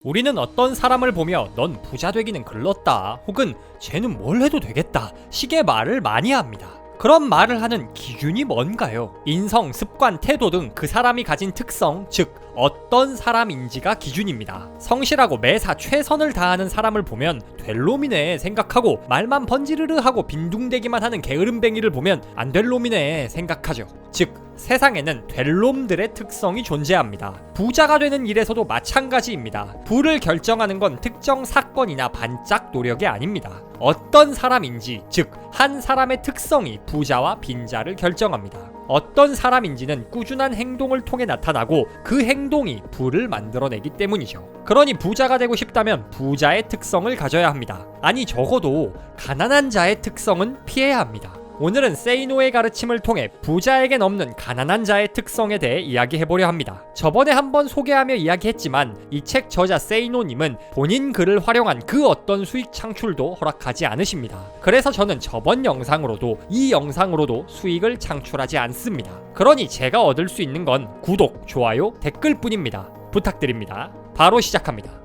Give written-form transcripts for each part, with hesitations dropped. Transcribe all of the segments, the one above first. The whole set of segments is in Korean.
우리는 어떤 사람을 보며 넌 부자 되기는 글렀다 혹은 쟤는 뭘 해도 되겠다 식의 말을 많이 합니다. 그런 말을 하는 기준이 뭔가요? 인성, 습관, 태도 등 그 사람이 가진 특성, 즉 어떤 사람인지가 기준입니다. 성실하고 매사 최선을 다하는 사람을 보면 될 놈이네 생각하고 말만 번지르르 하고 빈둥대기만 하는 게으름뱅이를 보면 안 될 놈이네 생각하죠. 즉 세상에는 될 놈들의 특성이 존재합니다. 부자가 되는 일에서도 마찬가지입니다. 부를 결정하는 건 특정 사건이나 반짝 노력이 아닙니다. 어떤 사람인지, 즉 한 사람의 특성이 부자와 빈자를 결정합니다. 어떤 사람인지는 꾸준한 행동을 통해 나타나고 그 행동이 부를 만들어내기 때문이죠. 그러니 부자가 되고 싶다면 부자의 특성을 가져야 합니다. 아니 적어도 가난한 자의 특성은 피해야 합니다. 오늘은 세이노의 가르침을 통해 부자에겐 없는 가난한 자의 특성에 대해 이야기해보려 합니다. 저번에 한번 소개하며 이야기했지만 이 책 저자 세이노님은 본인 글을 활용한 그 어떤 수익 창출도 허락하지 않으십니다. 그래서 저는 저번 영상으로도 이 영상으로도 수익을 창출하지 않습니다. 그러니 제가 얻을 수 있는 건 구독, 좋아요, 댓글뿐입니다. 부탁드립니다. 바로 시작합니다.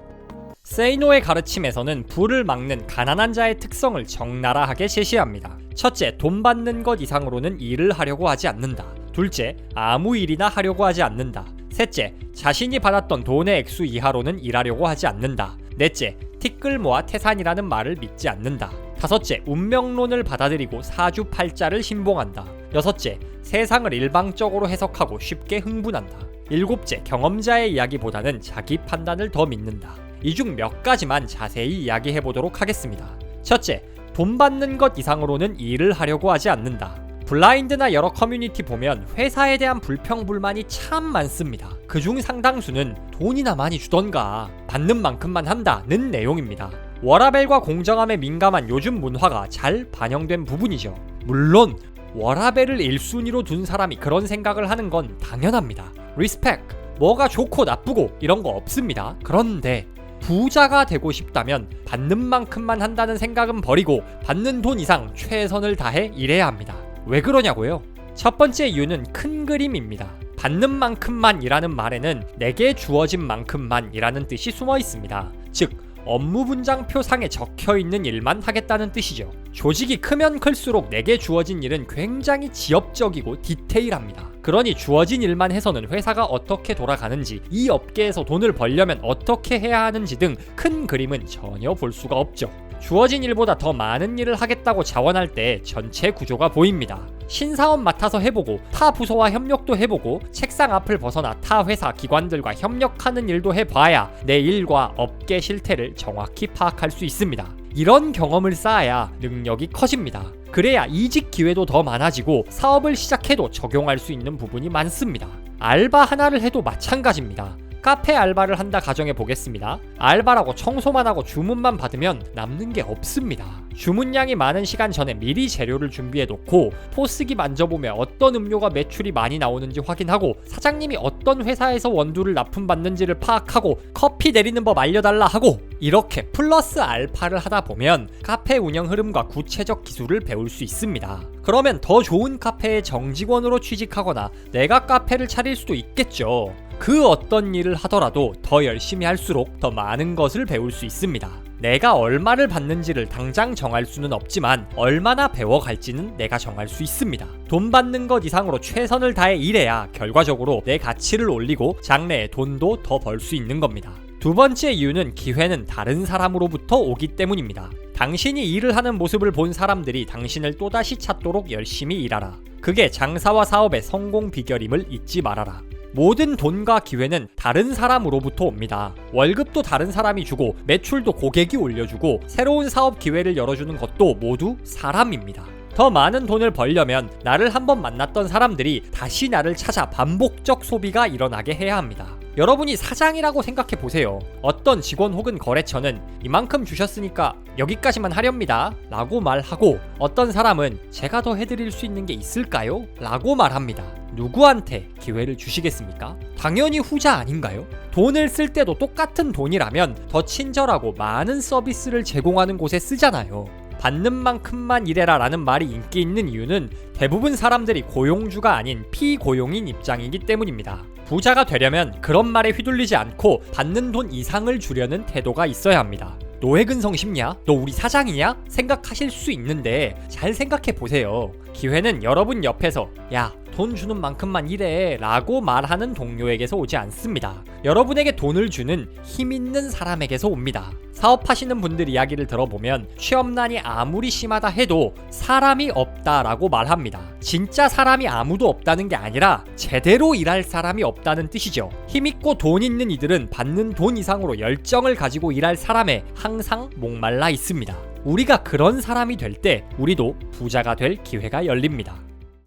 세이노의 가르침에서는 부를 막는 가난한 자의 특성을 적나라하게 제시합니다. 첫째, 돈 받는 것 이상으로는 일을 하려고 하지 않는다. 둘째, 아무 일이나 하려고 하지 않는다. 셋째, 자신이 받았던 돈의 액수 이하로는 일하려고 하지 않는다. 넷째, 티끌 모아 태산이라는 말을 믿지 않는다. 다섯째, 운명론을 받아들이고 사주팔자를 신봉한다. 여섯째, 세상을 일방적으로 해석하고 쉽게 흥분한다. 일곱째, 경험자의 이야기보다는 자기 판단을 더 믿는다. 이 중 몇 가지만 자세히 이야기해보도록 하겠습니다. 첫째, 돈 받는 것 이상으로는 일을 하려고 하지 않는다. 블라인드나 여러 커뮤니티 보면 회사에 대한 불평불만이 참 많습니다. 그중 상당수는 돈이나 많이 주던가 받는 만큼만 한다는 내용입니다. 워라밸과 공정함에 민감한 요즘 문화가 잘 반영된 부분이죠. 물론 워라밸을 1순위로 둔 사람이 그런 생각을 하는 건 당연합니다. 리스펙, 뭐가 좋고 나쁘고 이런 거 없습니다. 그런데 부자가 되고 싶다면 받는 만큼만 한다는 생각은 버리고 받는 돈 이상 최선을 다해 일해야 합니다. 왜 그러냐고요? 첫 번째 이유는 큰 그림입니다. 받는 만큼만 이라는 말에는 내게 주어진 만큼만 이라는 뜻이 숨어 있습니다. 즉 업무 분장표 상에 적혀있는 일만 하겠다는 뜻이죠. 조직이 크면 클수록 내게 주어진 일은 굉장히 지엽적이고 디테일합니다. 그러니 주어진 일만 해서는 회사가 어떻게 돌아가는지, 이 업계에서 돈을 벌려면 어떻게 해야 하는지 등 큰 그림은 전혀 볼 수가 없죠. 주어진 일보다 더 많은 일을 하겠다고 자원할 때 전체 구조가 보입니다. 신사업 맡아서 해보고 타 부서와 협력도 해보고 책상 앞을 벗어나 타 회사 기관들과 협력하는 일도 해봐야 내 일과 업계 실태를 정확히 파악할 수 있습니다. 이런 경험을 쌓아야 능력이 커집니다. 그래야 이직 기회도 더 많아지고 사업을 시작해도 적용할 수 있는 부분이 많습니다. 알바 하나를 해도 마찬가지입니다. 카페 알바를 한다 가정해 보겠습니다. 알바라고 청소만 하고 주문만 받으면 남는 게 없습니다. 주문량이 많은 시간 전에 미리 재료를 준비해 놓고 포스기 만져보며 어떤 음료가 매출이 많이 나오는지 확인하고 사장님이 어떤 회사에서 원두를 납품받는지를 파악하고 커피 내리는 법 알려달라 하고 이렇게 플러스 알파를 하다 보면 카페 운영 흐름과 구체적 기술을 배울 수 있습니다. 그러면 더 좋은 카페의 정직원으로 취직하거나 내가 카페를 차릴 수도 있겠죠. 그 어떤 일을 하더라도 더 열심히 할수록 더 많은 것을 배울 수 있습니다. 내가 얼마를 받는지를 당장 정할 수는 없지만 얼마나 배워갈지는 내가 정할 수 있습니다. 돈 받는 것 이상으로 최선을 다해 일해야 결과적으로 내 가치를 올리고 장래에 돈도 더 벌 수 있는 겁니다. 두 번째 이유는 기회는 다른 사람으로부터 오기 때문입니다. 당신이 일을 하는 모습을 본 사람들이 당신을 또다시 찾도록 열심히 일하라. 그게 장사와 사업의 성공 비결임을 잊지 말아라. 모든 돈과 기회는 다른 사람으로부터 옵니다. 월급도 다른 사람이 주고 매출도 고객이 올려주고 새로운 사업 기회를 열어주는 것도 모두 사람입니다. 더 많은 돈을 벌려면 나를 한번 만났던 사람들이 다시 나를 찾아 반복적 소비가 일어나게 해야 합니다. 여러분이 사장이라고 생각해 보세요. 어떤 직원 혹은 거래처는 이만큼 주셨으니까 여기까지만 하렵니다 라고 말하고 어떤 사람은 제가 더 해드릴 수 있는 게 있을까요? 라고 말합니다. 누구한테 기회를 주시겠습니까? 당연히 후자 아닌가요? 돈을 쓸 때도 똑같은 돈이라면 더 친절하고 많은 서비스를 제공하는 곳에 쓰잖아요. 받는 만큼만 일해라 라는 말이 인기 있는 이유는 대부분 사람들이 고용주가 아닌 피고용인 입장이기 때문입니다. 부자가 되려면 그런 말에 휘둘리지 않고 받는 돈 이상을 주려는 태도가 있어야 합니다. 노회근성 싶냐? 너 우리 사장이냐? 생각하실 수 있는데 잘 생각해 보세요. 기회는 여러분 옆에서 야, 돈 주는 만큼만 일해 라고 말하는 동료에게서 오지 않습니다. 여러분에게 돈을 주는 힘 있는 사람에게서 옵니다. 사업하시는 분들 이야기를 들어보면 취업난이 아무리 심하다 해도 사람이 없다라고 말합니다. 진짜 사람이 아무도 없다는 게 아니라 제대로 일할 사람이 없다는 뜻이죠. 힘있고 돈 있는 이들은 받는 돈 이상으로 열정을 가지고 일할 사람에 항상 목말라 있습니다. 우리가 그런 사람이 될 때 우리도 부자가 될 기회가 열립니다.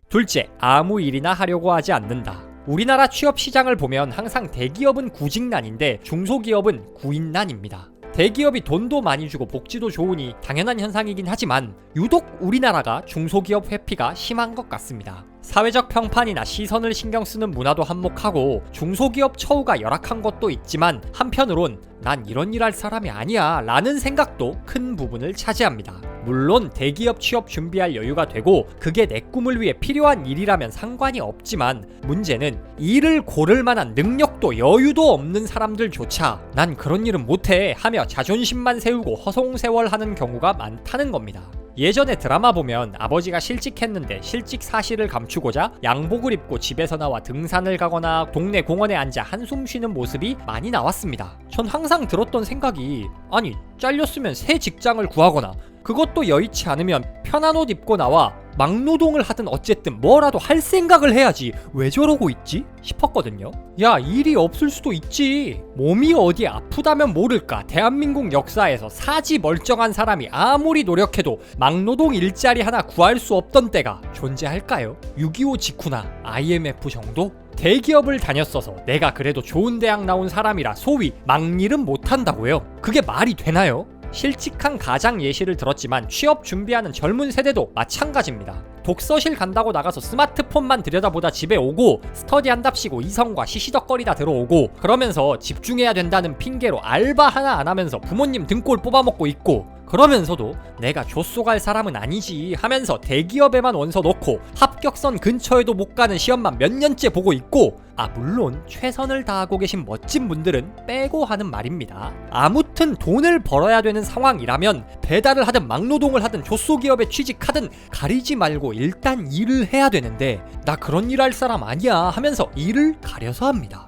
둘째, 아무 일이나 하려고 하지 않는다. 우리나라 취업 시장을 보면 항상 대기업은 구직난인데 중소기업은 구인난입니다. 대기업이 돈도 많이 주고 복지도 좋으니 당연한 현상이긴 하지만 유독 우리나라가 중소기업 회피가 심한 것 같습니다. 사회적 평판이나 시선을 신경 쓰는 문화도 한몫하고 중소기업 처우가 열악한 것도 있지만 한편으론 난 이런 일 할 사람이 아니야 라는 생각도 큰 부분을 차지합니다. 물론 대기업 취업 준비할 여유가 되고 그게 내 꿈을 위해 필요한 일이라면 상관이 없지만 문제는 일을 고를 만한 능력도 여유도 없는 사람들조차 난 그런 일은 못해 하며 자존심만 세우고 허송세월하는 경우가 많다는 겁니다. 예전에 드라마 보면 아버지가 실직했는데 실직 사실을 감추고자 양복을 입고 집에서 나와 등산을 가거나 동네 공원에 앉아 한숨 쉬는 모습이 많이 나왔습니다. 전 항상 들었던 생각이 아니 잘렸으면 새 직장을 구하거나 그것도 여의치 않으면 편한 옷 입고 나와 막노동을 하든 어쨌든 뭐라도 할 생각을 해야지 왜 저러고 있지? 싶었거든요. 야, 일이 없을 수도 있지. 몸이 어디 아프다면 모를까 대한민국 역사에서 사지 멀쩡한 사람이 아무리 노력해도 막노동 일자리 하나 구할 수 없던 때가 존재할까요? 6.25 직후나 IMF 정도? 대기업을 다녔어서 내가 그래도 좋은 대학 나온 사람이라 소위 막일은 못한다고요? 그게 말이 되나요? 실직한 가장 예시를 들었지만 취업 준비하는 젊은 세대도 마찬가지입니다. 독서실 간다고 나가서 스마트폰만 들여다보다 집에 오고 스터디한답시고 이성과 시시덕거리다 들어오고 그러면서 집중해야 된다는 핑계로 알바 하나 안 하면서 부모님 등골 뽑아먹고 있고 그러면서도 내가 좆소 갈 사람은 아니지 하면서 대기업에만 원서 넣고 합격선 근처에도 못 가는 시험만 몇 년째 보고 있고 물론 최선을 다하고 계신 멋진 분들은 빼고 하는 말입니다. 아무튼 돈을 벌어야 되는 상황이라면 배달을 하든 막노동을 하든 좆소 기업에 취직하든 가리지 말고 일단 일을 해야 되는데 나 그런 일 할 사람 아니야 하면서 일을 가려서 합니다.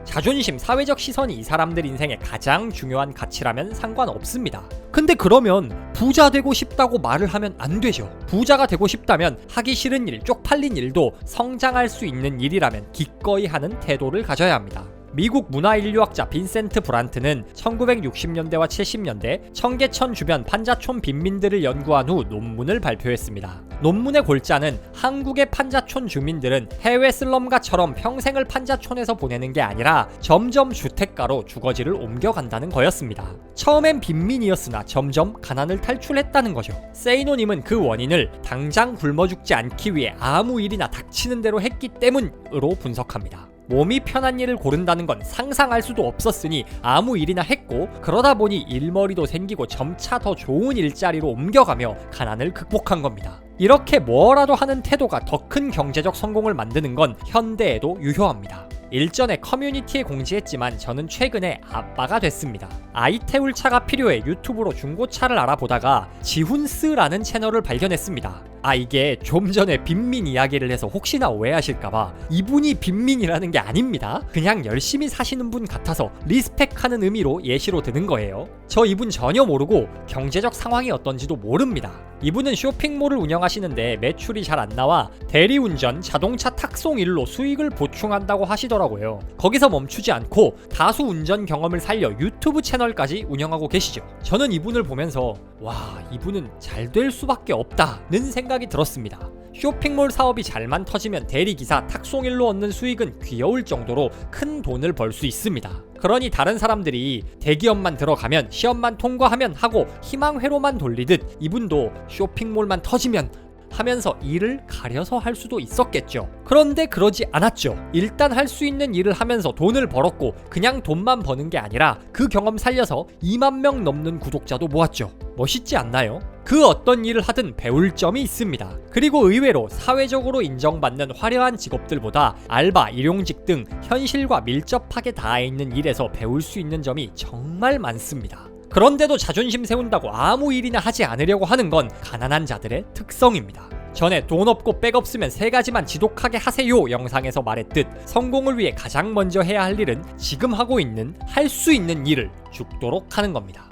자존심, 사회적 시선이 이 사람들 인생의 가장 중요한 가치라면 상관없습니다. 근데 그러면 부자 되고 싶다고 말을 하면 안 되죠. 부자가 되고 싶다면 하기 싫은 일, 쪽팔린 일도 성장할 수 있는 일이라면 기꺼이 하는 태도를 가져야 합니다. 미국 문화인류학자 빈센트 브란트는 1960년대와 70년대 청계천 주변 판자촌 빈민들을 연구한 후 논문을 발표했습니다. 논문의 골자는 한국의 판자촌 주민들은 해외 슬럼가처럼 평생을 판자촌에서 보내는 게 아니라 점점 주택가로 주거지를 옮겨간다는 거였습니다. 처음엔 빈민이었으나 점점 가난을 탈출했다는 거죠. 세이노님은 그 원인을 당장 굶어 죽지 않기 위해 아무 일이나 닥치는 대로 했기 때문으로 분석합니다. 몸이 편한 일을 고른다는 건 상상할 수도 없었으니 아무 일이나 했고 그러다 보니 일머리도 생기고 점차 더 좋은 일자리로 옮겨가며 가난을 극복한 겁니다. 이렇게 뭐라도 하는 태도가 더 큰 경제적 성공을 만드는 건 현대에도 유효합니다. 일전에 커뮤니티에 공지했지만 저는 최근에 아빠가 됐습니다. 아이 태울 차가 필요해 유튜브로 중고차를 알아보다가 지훈스라는 채널을 발견했습니다. 이게 좀 전에 빈민 이야기를 해서 혹시나 오해하실까봐 이분이 빈민이라는 게 아닙니다. 그냥 열심히 사시는 분 같아서 리스펙하는 의미로 예시로 드는 거예요. 저 이분 전혀 모르고 경제적 상황이 어떤지도 모릅니다. 이분은 쇼핑몰을 운영하시는데 매출이 잘 안 나와 대리운전, 자동차 탁송 일로 수익을 보충한다고 하시더라고요. 거기서 멈추지 않고 다수 운전 경험을 살려 유튜브 채널까지 운영하고 계시죠. 저는 이분을 보면서 와, 이분은 잘 될 수밖에 없다는 생각이 들었습니다. 쇼핑몰 사업이 잘만 터지면 대리기사, 탁송일로 얻는 수익은 귀여울 정도로 큰 돈을 벌 수 있습니다. 그러니 다른 사람들이 대기업만 들어가면 시험만 통과하면 하고 희망회로만 돌리듯 이분도 쇼핑몰만 터지면 하면서 일을 가려서 할 수도 있었겠죠. 그런데 그러지 않았죠. 일단 할 수 있는 일을 하면서 돈을 벌었고 그냥 돈만 버는 게 아니라 그 경험 살려서 2만 명 넘는 구독자도 모았죠. 멋있지 않나요? 그 어떤 일을 하든 배울 점이 있습니다. 그리고 의외로 사회적으로 인정받는 화려한 직업들보다 알바, 일용직 등 현실과 밀접하게 닿아있는 일에서 배울 수 있는 점이 정말 많습니다. 그런데도 자존심 세운다고 아무 일이나 하지 않으려고 하는 건 가난한 자들의 특성입니다. 전에 돈 없고 백 없으면 세 가지만 지독하게 하세요 영상에서 말했듯 성공을 위해 가장 먼저 해야 할 일은 지금 하고 있는 할 수 있는 일을 죽도록 하는 겁니다.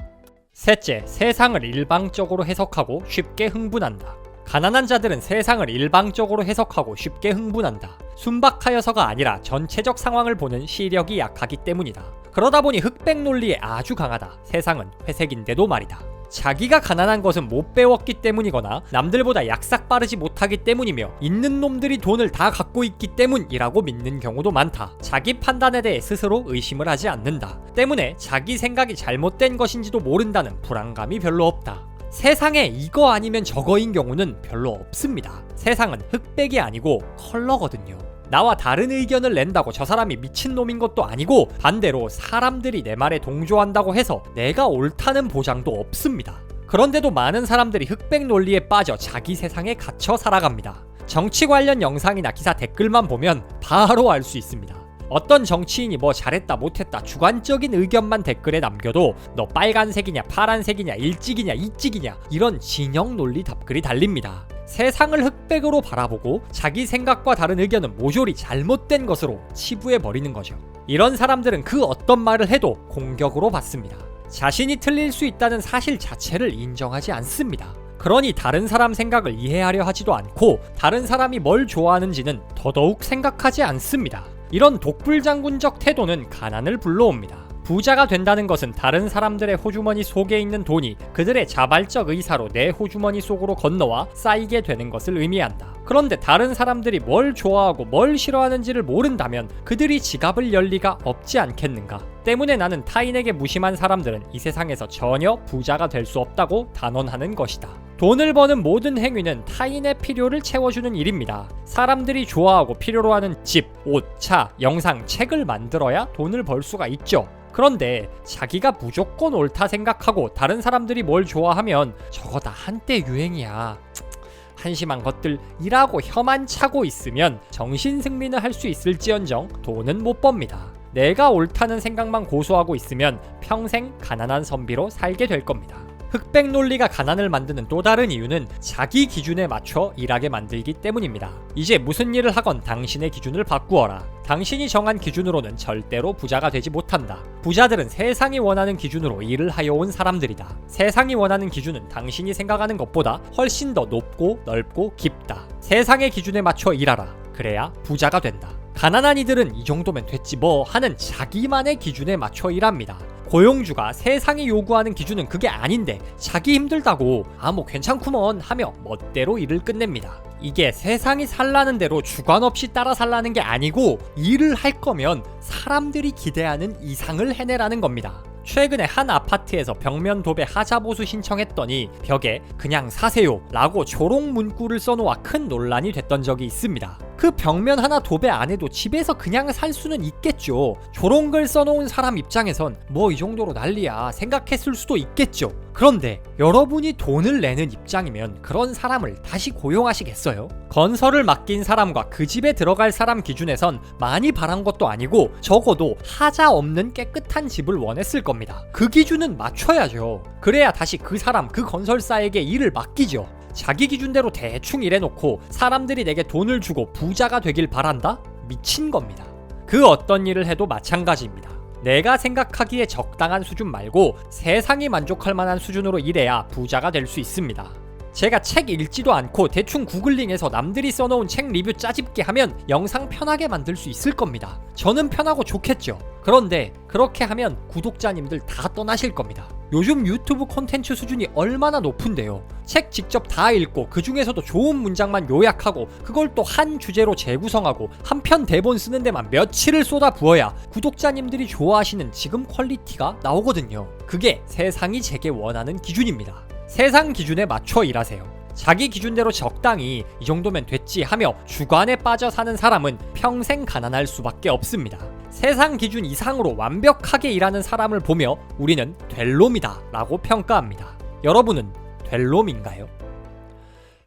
셋째, 세상을 일방적으로 해석하고 쉽게 흥분한다. 가난한 자들은 세상을 일방적으로 해석하고 쉽게 흥분한다. 순박하여서가 아니라 전체적 상황을 보는 시력이 약하기 때문이다. 그러다 보니 흑백 논리에 아주 강하다. 세상은 회색인데도 말이다. 자기가 가난한 것은 못 배웠기 때문이거나 남들보다 약삭 빠르지 못하기 때문이며 있는 놈들이 돈을 다 갖고 있기 때문이라고 믿는 경우도 많다. 자기 판단에 대해 스스로 의심을 하지 않는다. 때문에 자기 생각이 잘못된 것인지도 모른다는 불안감이 별로 없다. 세상에 이거 아니면 저거인 경우는 별로 없습니다. 세상은 흑백이 아니고 컬러거든요. 나와 다른 의견을 낸다고 저 사람이 미친놈인 것도 아니고 반대로 사람들이 내 말에 동조한다고 해서 내가 옳다는 보장도 없습니다. 그런데도 많은 사람들이 흑백 논리에 빠져 자기 세상에 갇혀 살아갑니다. 정치 관련 영상이나 기사 댓글만 보면 바로 알 수 있습니다. 어떤 정치인이 뭐 잘했다 못했다 주관적인 의견만 댓글에 남겨도 너 빨간색이냐 파란색이냐 일찍이냐 이찍이냐 이런 진영 논리 답글이 달립니다. 세상을 흑백으로 바라보고 자기 생각과 다른 의견은 모조리 잘못된 것으로 치부해버리는 거죠. 이런 사람들은 그 어떤 말을 해도 공격으로 받습니다. 자신이 틀릴 수 있다는 사실 자체를 인정하지 않습니다. 그러니 다른 사람 생각을 이해하려 하지도 않고 다른 사람이 뭘 좋아하는지는 더더욱 생각하지 않습니다. 이런 독불장군적 태도는 가난을 불러옵니다. 부자가 된다는 것은 다른 사람들의 호주머니 속에 있는 돈이 그들의 자발적 의사로 내 호주머니 속으로 건너와 쌓이게 되는 것을 의미한다. 그런데 다른 사람들이 뭘 좋아하고 뭘 싫어하는지를 모른다면 그들이 지갑을 열 리가 없지 않겠는가? 때문에 나는 타인에게 무심한 사람들은 이 세상에서 전혀 부자가 될 수 없다고 단언하는 것이다. 돈을 버는 모든 행위는 타인의 필요를 채워주는 일입니다. 사람들이 좋아하고 필요로 하는 집, 옷, 차, 영상, 책을 만들어야 돈을 벌 수가 있죠. 그런데 자기가 무조건 옳다 생각하고 다른 사람들이 뭘 좋아하면 저거 다 한때 유행이야. 한심한 것들이라고 혀만 차고 있으면 정신승리는 할 수 있을지언정 돈은 못 법니다. 내가 옳다는 생각만 고수하고 있으면 평생 가난한 선비로 살게 될 겁니다. 흑백 논리가 가난을 만드는 또 다른 이유는 자기 기준에 맞춰 일하게 만들기 때문입니다. 이제 무슨 일을 하건 당신의 기준을 바꾸어라. 당신이 정한 기준으로는 절대로 부자가 되지 못한다. 부자들은 세상이 원하는 기준으로 일을 하여온 사람들이다. 세상이 원하는 기준은 당신이 생각하는 것보다 훨씬 더 높고 넓고 깊다. 세상의 기준에 맞춰 일하라. 그래야 부자가 된다. 가난한 이들은 이 정도면 됐지 뭐 하는 자기만의 기준에 맞춰 일합니다. 고용주가 세상이 요구하는 기준은 그게 아닌데 자기 힘들다고 뭐 괜찮구먼 하며 멋대로 일을 끝냅니다. 이게 세상이 살라는 대로 주관 없이 따라 살라는 게 아니고 일을 할 거면 사람들이 기대하는 이상을 해내라는 겁니다. 최근에 한 아파트에서 벽면 도배 하자보수 신청했더니 벽에 그냥 사세요 라고 초록 문구를 써놓아 큰 논란이 됐던 적이 있습니다. 그 벽면 하나 도배 안 해도 집에서 그냥 살 수는 있겠죠. 초록 글 써놓은 사람 입장에선 뭐 이 정도로 난리야 생각했을 수도 있겠죠. 그런데 여러분이 돈을 내는 입장이면 그런 사람을 다시 고용하시겠어요? 건설을 맡긴 사람과 그 집에 들어갈 사람 기준에선 많이 바란 것도 아니고 적어도 하자 없는 깨끗한 집을 원했을 겁니다. 그 기준은 맞춰야죠. 그래야 다시 그 사람, 그 건설사에게 일을 맡기죠. 자기 기준대로 대충 일해놓고 사람들이 내게 돈을 주고 부자가 되길 바란다? 미친 겁니다. 그 어떤 일을 해도 마찬가지입니다. 내가 생각하기에 적당한 수준 말고 세상이 만족할 만한 수준으로 일해야 부자가 될 수 있습니다. 제가 책 읽지도 않고 대충 구글링해서 남들이 써놓은 책 리뷰 짜집기 하면 영상 편하게 만들 수 있을 겁니다. 저는 편하고 좋겠죠. 그런데 그렇게 하면 구독자님들 다 떠나실 겁니다. 요즘 유튜브 콘텐츠 수준이 얼마나 높은데요. 책 직접 다 읽고 그 중에서도 좋은 문장만 요약하고 그걸 또 한 주제로 재구성하고 한 편 대본 쓰는 데만 며칠을 쏟아 부어야 구독자님들이 좋아하시는 지금 퀄리티가 나오거든요. 그게 세상이 제게 원하는 기준입니다. 세상 기준에 맞춰 일하세요. 자기 기준대로 적당히 이 정도면 됐지 하며 주관에 빠져 사는 사람은 평생 가난할 수밖에 없습니다. 세상 기준 이상으로 완벽하게 일하는 사람을 보며 우리는 될 놈이다 라고 평가합니다. 여러분은 될 놈인가요?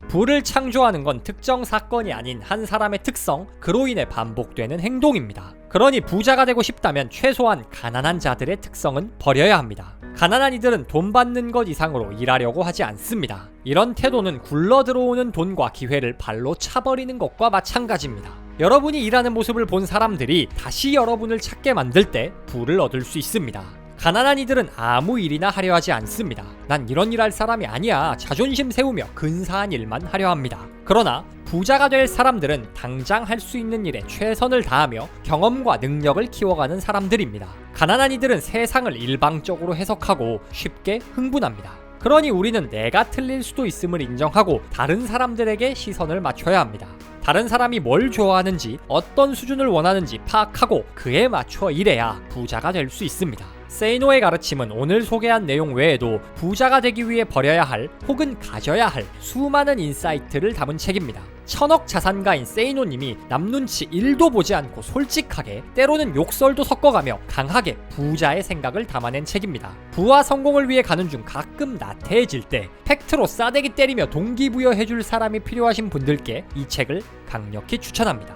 부를 창조하는 건 특정 사건이 아닌 한 사람의 특성, 그로 인해 반복되는 행동입니다. 그러니 부자가 되고 싶다면 최소한 가난한 자들의 특성은 버려야 합니다. 가난한 이들은 돈 받는 것 이상으로 일하려고 하지 않습니다. 이런 태도는 굴러 들어오는 돈과 기회를 발로 차버리는 것과 마찬가지입니다. 여러분이 일하는 모습을 본 사람들이 다시 여러분을 찾게 만들 때 부를 얻을 수 있습니다. 가난한 이들은 아무 일이나 하려 하지 않습니다. 난 이런 일 할 사람이 아니야. 자존심 세우며 근사한 일만 하려 합니다. 그러나 부자가 될 사람들은 당장 할 수 있는 일에 최선을 다하며 경험과 능력을 키워가는 사람들입니다. 가난한 이들은 세상을 일방적으로 해석하고 쉽게 흥분합니다. 그러니 우리는 내가 틀릴 수도 있음을 인정하고 다른 사람들에게 시선을 맞춰야 합니다. 다른 사람이 뭘 좋아하는지, 어떤 수준을 원하는지 파악하고 그에 맞춰 일해야 부자가 될 수 있습니다. 세이노의 가르침은 오늘 소개한 내용 외에도 부자가 되기 위해 버려야 할 혹은 가져야 할 수많은 인사이트를 담은 책입니다. 1000억 자산가인 세이노님이 남 눈치 1도 보지 않고 솔직하게, 때로는 욕설도 섞어가며 강하게 부자의 생각을 담아낸 책입니다. 부와 성공을 위해 가는 중 가끔 나태해질 때 팩트로 싸대기 때리며 동기부여해줄 사람이 필요하신 분들께 이 책을 강력히 추천합니다.